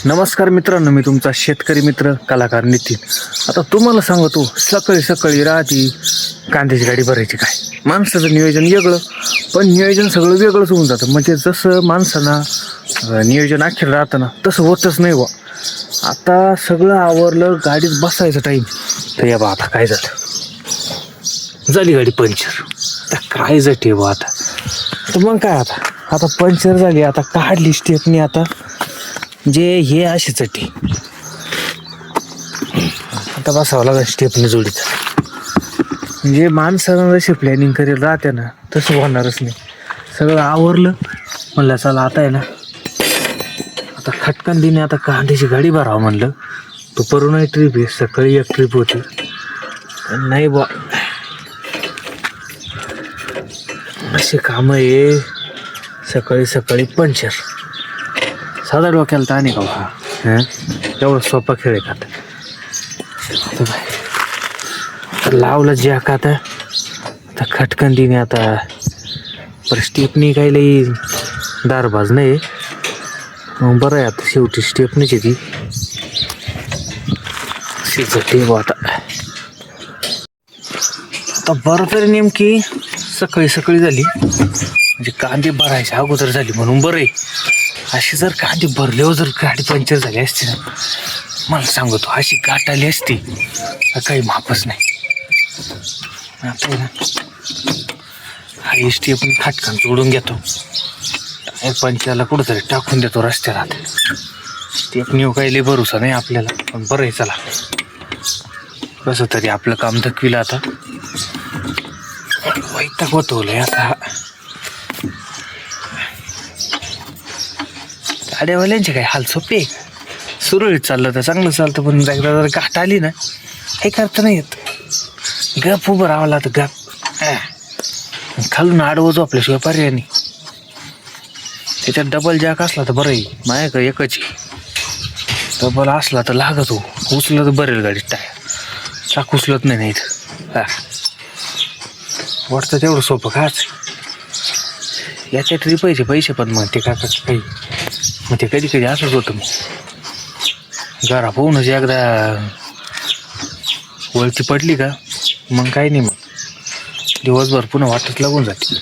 नमस्कार मित्रांनो, मी तुमचा शेतकरी मित्र कलाकार नितीन. आता तुम्हाला सांगतो, सकाळी सकाळी राहती कांद्याची गाडी भरायची. काय माणसाचं नियोजन वेगळं, पण नियोजन सगळं वेगळंच होऊन जातं. म्हणजे जसं माणसांना नियोजन अखेर राहतं ना, तसं होतच नाही बा. आता सगळं आवरलं, गाडीत बसायचं टाईम तर या बा आता काय झाली गाडी पंक्चर. आता काय जाते बा आता. तर मग काय आता पंक्चर झाली, आता काढली स्टेपनी. आता जे हे अशी चटी आता बसावं लागेल स्टेपनी जोडीत. म्हणजे माणसानं जशी प्लॅनिंग करेल राहते ना, तसं होणारच नाही. सगळं आवरलं म्हणलं चला आता आहे ना, आता खटकन दिने आता कांद्याची गाडी भरावं म्हणलं. दुपारून ट्रिप आहे, सकाळी एक ट्रिप होती. नाही बा, असे काम आहे. सकाळी सकाळी पंक्चर साधा डोक्याला ताण आहे का हा. एवढा सोपा खेळ आहे का आता लावलं जे का आता खटकन दिने. आता पर स्टेपनी काही लई दारबाज नाही. मग बरं आहे, आता शेवटी स्टेपनीची ती शिजते बा. आता बरं तरी नेमकी सकाळी सकाळी झाली, म्हणजे कांदे भरायच्या अगोदर झाली म्हणून बरं आहे. अशी जर कांदे भरल्यावर जर गाडी पंक्चर झाली असती ना, मला सांगतो अशी गाठ आली असती काही मापच नाही. आता ना हा स्टेप पण खटकन जोडून घेतो, पंचाला कुठंतरी टाकून देतो रस्त्यात. स्टेप नेऊ काही लई भरोसा नाही आपल्याला, पण बरं आहे. चला कसं तरी आपलं काम धकविलं. आता वैताग होतोलंय आता. गाड्यावाल्यांचे काय हाल सोपे. सुरळीत चाललं तर चांगलं चालतं, पण एकदा जर गाठ आली ना काही करता नाही येत. गप उभं राहावं लागतं, गप. खालून आडवं झोपल्याशिवाय पर्याय नाही. त्याच्यात डबल जॅक असला तर बरं आहे. माझ्याकडे एकच डबल असला तर लागत हो, उचलं तर बरेल गाडीत टायर. चाक उचलत नाही इथं. वाटतं तेवढं सोपं काच. याच्या ट्रिपायचे पैसे पण मग ते का काही मग ते कधी कधी असंच होतं. मग घरा पाहूनच एकदा वळती पडली का मग काही नाही, मग दिवसभर पुन्हा वाटच लागून जाते.